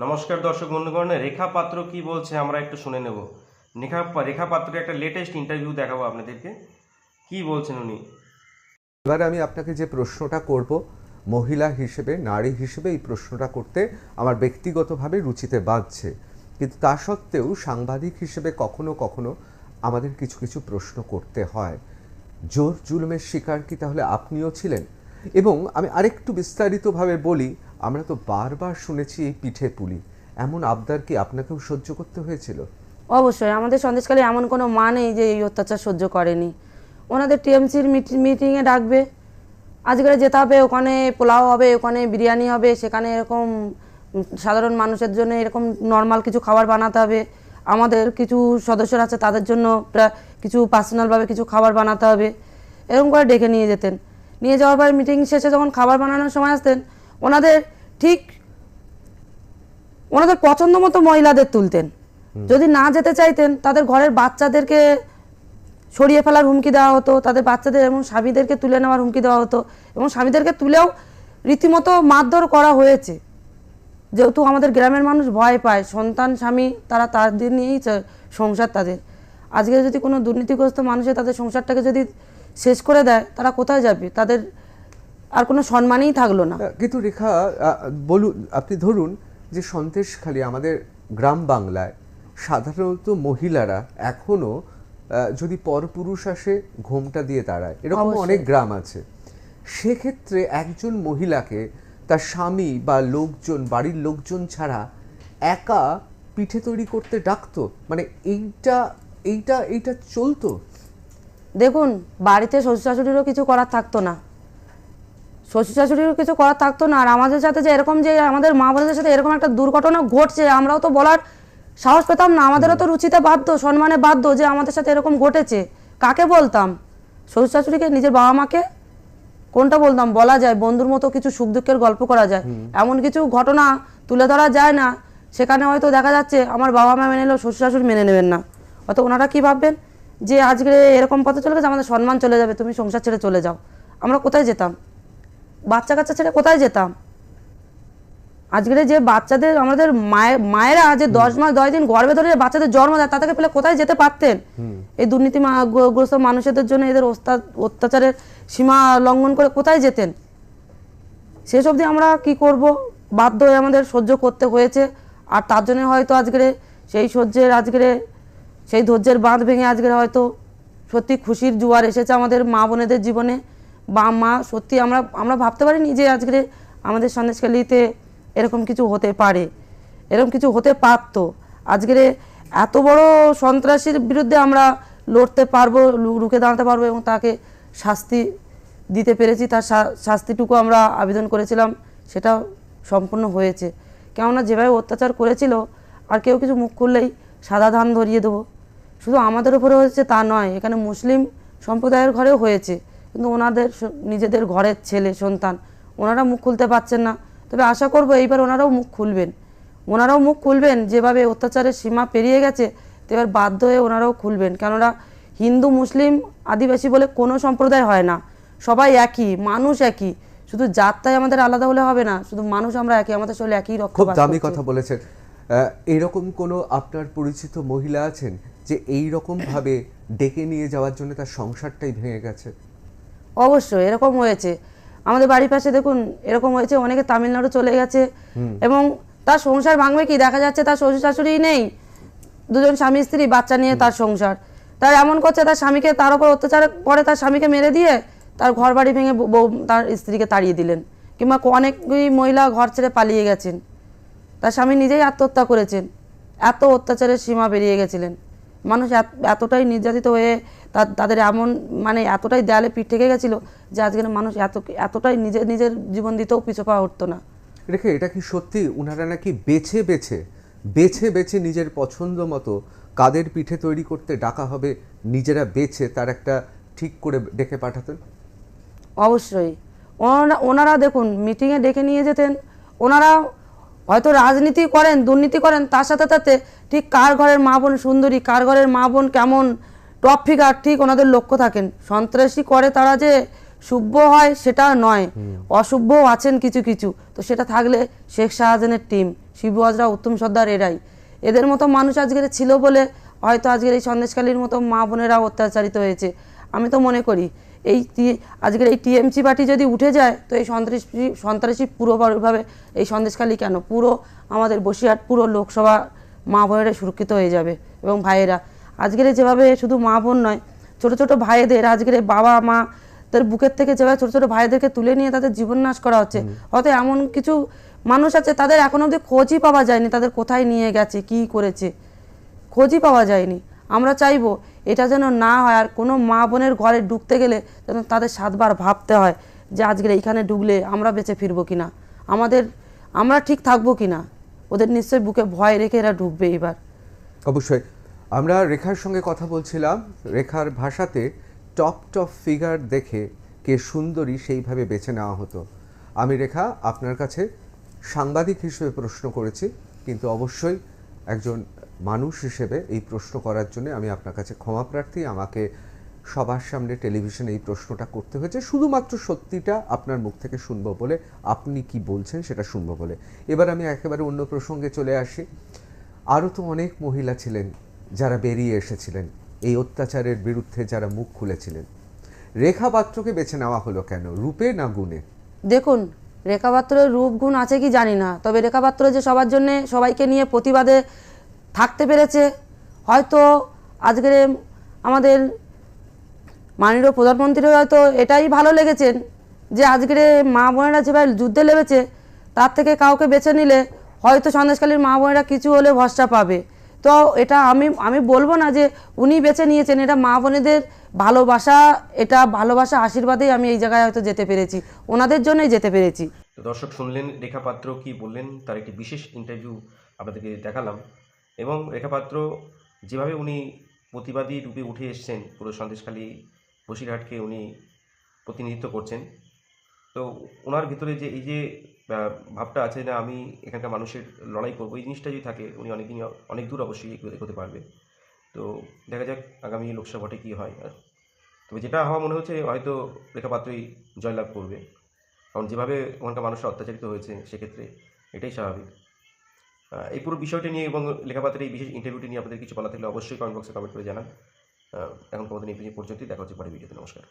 নমস্কার দর্শক বন্ধুগণ, রেখা পাত্র কি বলছে আমরা একটু শুনে নেব। রেখা পাত্রের একটা লেটেস্ট ইন্টারভিউ দেখাবো আপনাদেরকে, কি বলছেন উনি। এবার আমি আপনাকে যে প্রশ্নটা করব, মহিলা হিসেবে, নারী হিসেবে এই প্রশ্নটা করতে আমার ব্যক্তিগতভাবে রুচিতে বাঁধছে, কিন্তু তা সত্ত্বেও সাংবাদিক হিসেবে কখনো কখনো আমাদের কিছু কিছু প্রশ্ন করতে হয়। জোর জুলুমের শিকার কি তাহলে আপনিও ছিলেন? এবং আমি আরেকটু বিস্তারিতভাবে বলি, আমরা তো বারবার শুনেছি এই পিঠে পুলি, এমন আবদার কি আপনাকেও সহ্য করতে হয়েছিল? অবশ্যই আমাদের সন্দেশখালী এমন কোনো মা নেই যে এই অত্যাচার সহ্য করেনি। ওনাদের টিএমসির মিটিংয়ে ডাকবে, আজকে যেতে হবে, ওখানে পোলাও হবে, ওখানে বিরিয়ানি হবে, সেখানে এরকম সাধারণ মানুষের জন্য এরকম নর্মাল কিছু খাবার বানাতে হবে। আমাদের কিছু সদস্যরা আছে তাদের জন্য কিছু পার্সোনালভাবে কিছু খাবার বানাতে হবে, এরকম করে ডেকে নিয়ে যেতেন। নিয়ে যাওয়ার পর মিটিং শেষে যখন খাবার বানানোর সময় আসতেন, ওনাদের পছন্দ মতো মহিলাদের তুলতেন। যদি না যেতে চাইতেন তাদের ঘরের বাচ্চাদেরকে সরিয়ে ফেলার হুমকি দেওয়া হতো, তাদের বাচ্চাদের এবং স্বামীদেরকে তুলে নেওয়ার হুমকি দেওয়া হতো, এবং স্বামীদেরকে তুলেও রীতিমতো মারধর করা হয়েছে। যেহেতু আমাদের গ্রামের মানুষ ভয় পায়, সন্তান স্বামী তারা তাদের নিয়েই সংসার তাদের। আজকে যদি কোনো দুর্নীতিগ্রস্ত মানুষে তাদের সংসারটাকে যদি শেষ করে দেয়, তারা কোথায় যাবে? তাদের আর কোনো সম্মানই থাকলো না। কিন্তু রেখা, বলুন, আপনি ধরুন যে সন্দেশখালী আমাদের গ্রাম বাংলায় সাধারণত মহিলারা এখনো যদি পরপুরুষ আসে ঘোমটা দিয়ে দাঁড়ায়, এরকম অনেক গ্রাম আছে। সেক্ষেত্রে একজন মহিলাকে তার স্বামী বা লোকজন, বাড়ির লোকজন ছাড়া একা পিঠে তৈরি করতে ডাকতো, মানে এইটা এইটা এইটা চলতো? দেখুন, বাড়িতে শ্বশুর শাশুড়িরও কিছু করার থাকতো না, শ্বশুর শাশুড়িরও কিছু করার থাকতো না। আর আমাদের সাথে যে এরকম, যে আমাদের মা বোনদের সাথে এরকম একটা দুর্ঘটনা ঘটছে, আমরাও তো বলার সাহস পেতাম না। আমাদেরও তো রুচিতে বাধ্য, সম্মানে বাধ্য যে আমাদের সাথে এরকম ঘটেছে। কাকে বলতাম? শ্বশুর শাশুড়িকে, নিজের বাবা মাকে? কোনটা বলতাম? বলা যায়, বন্ধুর মতো কিছু সুখ দুঃখের গল্প করা যায়, এমন কিছু ঘটনা তুলে ধরা যায় না। সেখানে হয়তো দেখা যাচ্ছে আমার বাবা মা মেনে নিলেও শ্বশুর শাশুড়ি মেনে নেবেন না। অত ওনারা কি ভাববেন যে আজকে এরকম পথে চলে গেছে, আমাদের সম্মান চলে যাবে, তুমি সংসার ছেড়ে চলে যাও। আমরা কোথায় যেতাম? বাচ্চা কাচ্চা ছেড়ে কোথায় যেতাম? আজকের যে বাচ্চাদের, আমাদের মায়েরা যে 10 মাস 10 দিন গর্ভে ধরে বাচ্চাদের জন্ম দেয়, তাদেরকে পেলে কোথায় যেতে পারতেন? এই দুর্নীতিগ্রস্ত মানুষদের জন্য এদের অত্যাচারের সীমা লঙ্ঘন করে কোথায় যেতেন? সেসব দিয়ে আমরা কি করব, বাধ্য হয়ে আমাদের সহ্য করতে হয়েছে। আর তার জন্য হয়তো আজকের সেই ধৈর্যের বাঁধ ভেঙে আজকের হয়তো সত্যি খুশির জোয়ার এসেছে আমাদের মা বোনেদের জীবনে। মা সত্যি আমরা ভাবতে পারিনি যে আজকের আমাদের সন্দেশখালীতে এরকম কিছু হতে পারে, এরকম কিছু হতে পারতো। আজকের এত বড় সন্ত্রাসীর বিরুদ্ধে আমরা লড়তে পারবো, রুখে দাঁড়াতে পারবো, এবং তাকে শাস্তি দিতে পেরেছি। তার শাস্তিটুকু আমরা আবেদন করেছিলাম, সেটা সম্পূর্ণ হয়েছে। কেননা যেভাবে অত্যাচার করেছিল, আর কেউ কিছু মুখ খুললেই সাদা ধান ধরিয়ে দেবো। শুধু আমাদের উপরে হয়েছে তা নয়, এখানে মুসলিম সম্প্রদায়ের ঘরেও হয়েছে, কিন্তু ওনাদের নিজেদের ঘরের ছেলে সন্তান, ওনারা মুখ খুলতে পারছেন না। তবে আশা করব এইবার ওনারাও মুখ খুলবেন। যেভাবে অত্যাচারের সীমা পেরিয়ে গেছে, তো এবার বাধ্য হয়ে ওনারাও খুলবেন। কেননা হিন্দু মুসলিম আদিবাসী বলে কোনো সম্প্রদায় হয় না, সবাই একই, মানুষ একই। শুধু জাতটাই আমাদের আলাদা হলে হবে না, শুধু মানুষ আমরা একই, আমাদের শরীরে একই রক্ত। খুব দামি কথা বলেছেন। এরকম কোনো আপনার পরিচিত মহিলা আছেন যে এই রকম ভাবে ডেকে নিয়ে যাওয়ার জন্য তার সংসারটাই ভেঙে গেছে? অবশ্যই এরকম হয়েছে। আমাদের বাড়ির পাশে দেখুন এরকম হয়েছে, অনেকে তামিলনাড়ু চলে গেছে, এবং তার সংসার ভাঙবে কি, দেখা যাচ্ছে তার শ্বশুর শাশুড়ি নেই, দুজন স্বামী স্ত্রী, বাচ্চা নিয়ে তার সংসার। তার এমন করছে, তার স্বামীকে, তার উপর অত্যাচার পরে তার স্বামীকে মেরে দিয়ে তার ঘর বাড়ি ভেঙে তার স্ত্রীকে তাড়িয়ে দিলেন। কিংবা অনেকই মহিলা ঘর ছেড়ে পালিয়ে গেছেন, তার স্বামী নিজেই আত্মহত্যা করেছেন। এত অত্যাচারের সীমা বেরিয়ে গেছিলেন। মানুষ এতটাই নির্যাতিত হয়ে তাদের এতটাই দেয়ালে পিঠ থেকে গেছিল যে আজকের মানুষ এতটাই নিজের জীবন দিতেও পিছু পা উঠতো না। রেখে, এটা কি সত্যি ওনারা নাকি বেছে বেছে নিজের পছন্দ মতো কাদের পিঠে তৈরি করতে ডাকা হবে, নিজেরা বেছে তার একটা ঠিক করে ডেকে পাঠাতেন? অবশ্যই ওনারা দেখুন মিটিংয়ে ডেকে নিয়ে যেতেন। ওনারা হয়তো রাজনীতি করেন, দুর্নীতি করেন, তার সাথে সাথে ঠিক কার ঘরের মা বোন সুন্দরী, কার ঘরের মা বোন কেমন টপ ফিগার, ঠিক ওনাদের লক্ষ্য থাকেন। সন্ত্রাসী করে তারা যে শুভ হয় সেটা নয়, অশুভও আছেন কিছু কিছু। তো সেটা থাকলে শেখ শাহজাহানের টিম, শিবু হাজরা, উত্তম সর্দার, এরাই। এদের মতো মানুষ আজকের ছিল বলে হয়তো আজকের এই সন্দেশখালীর মতো মা বোনেরা অত্যাচারিত হয়েছে। আমি তো মনে করি আজকের এই টিএমসি পার্টি যদি উঠে যায় তো এই সন্ত্রাসী পুরোভাবে এই সন্দেশখালী কেন, পুরো আমাদের বসিরহাট পুরো লোকসভা মা বোনেরা সুরক্ষিত হয়ে যাবে। এবং ভাইয়েরা আজকের যেভাবে শুধু মা বোন নয়, ছোট ছোট ভাইদের আজকের বাবা মা তার বুকের থেকে যেভাবে ছোট ছোট ভাইদেরকে তুলে নিয়ে তাদের জীবন নাশ করা হচ্ছে, হয়তো এমন কিছু মানুষ আছে তাদের এখন অবধি খোঁজই পাওয়া যায়নি, তাদের কোথায় নিয়ে গেছে, কি করেছে, খোঁজই পাওয়া যায়নি। আমরা চাইবো এটা যেন না হয়, আর কোনো মা বোনের ঘরে ঢুকতে গেলে যেন তাদের 7 বার ভাবতে হয় যে আজকের এইখানে ঢুকলে আমরা বেঁচে ফিরবো কিনা, আমরা ঠিক থাকবো কিনা। ওদের নিশ্চয়ই বুকে ভয় রেখে এরা ঢুকবে এবার। অবশ্যই। আমরা রেখার সঙ্গে কথা বলছিলাম, রেখার ভাষাতে টপ ফিগার দেখে কে সুন্দরী সেইভাবে বেছে নেওয়া হতো। আমি রেখা আপনার কাছে সাংবাদিক হিসেবে প্রশ্ন করেছি, কিন্তু অবশ্যই একজন মানুষ হিসেবে এই প্রশ্ন করার জন্য আমি আপনার কাছে ক্ষমা প্রার্থী। আমাকে সবার সামনে টেলিভিশনে এই প্রশ্নটা করতে হয়েছে শুধুমাত্র সত্যিটা আপনার মুখ থেকে শুনবো বলে, আপনি কি বলছেন সেটা শুনবো বলে। এবার আমি একেবারে অন্য প্রসঙ্গে চলে আসি। আরও তো অনেক মহিলা ছিলেন যারা বেরিয়ে এসেছিলেন এই অত্যাচারের বিরুদ্ধে, যারা মুখ খুলেছিলেন। রেখা পাত্রকে বেছে নেওয়া হলো কেন, রূপে না গুণে? দেখুন, রেখা পাত্রের রূপ গুণ আছে কি জানি না, তবে রেখা পাত্র যে সবার জন্যে সবাইকে নিয়ে প্রতিবাদে থাকতে পেরেছে, হয়তো আজকের আমাদের মাননীয় প্রধানমন্ত্রী হয়তো এটাই ভালো লেগেছেন যে আজকের মা বোনেরা যেভাবে যুদ্ধে লেগেছে তার থেকে কাউকে বেছে নিলে হয়তো সন্দেশখালীর মা বোনেরা কিছু হলে ভরসা পাবে। তো এটা আমি বলবো না যে উনি বেছে নিয়েছেন, এটা মা বোনেদের ভালোবাসা, এটা ভালোবাসা আশীর্বাদেই আমি এই জায়গায় হয়তো যেতে পেরেছি, ওনাদের জন্যই যেতে পেরেছি। তো দর্শক শুনলেন রেখা পাত্র কি বললেন, তার একটি বিশেষ ইন্টারভিউ আপনাদেরকে দেখালাম। এবং রেখা পাত্র যেভাবে উনি প্রতিবাদী রূপে উঠে এসছেন, পুরো সন্দেশখালী বসিরহাটকে উনি প্রতিনিধিত্ব করছেন। তো ওনার ভিতরে যে এই যে ভাবটা আছে না, আমি এখানকার মানুষের লড়াই করবো, এই জিনিসটা যদি থাকে উনি অনেক দূর অবশ্যই এগোতে পারবে। তো দেখা যাক আগামী লোকসভা ভোটে কী হয়। তবে যেটা হওয়া মনে হচ্ছে হয়তো রেখা পাত্রই জয়লাভ করবে, কারণ যেভাবে ওখানকার মানুষরা অত্যাচারিত হয়েছে সেক্ষেত্রে এটাই স্বাভাবিক। এই পুরো বিষয়টি নিয়ে এবং রেখা পাত্রের এই বিশেষ ইন্টারভিউটি নিয়ে আপনাদের কিছু বলা থাকলে অবশ্যই কমেন্ট বক্সে কমেন্ট করে জানান। এখন তোমাদের এই পর্যন্তই, দেখা হচ্ছে পরে ভিডিওতে। নমস্কার।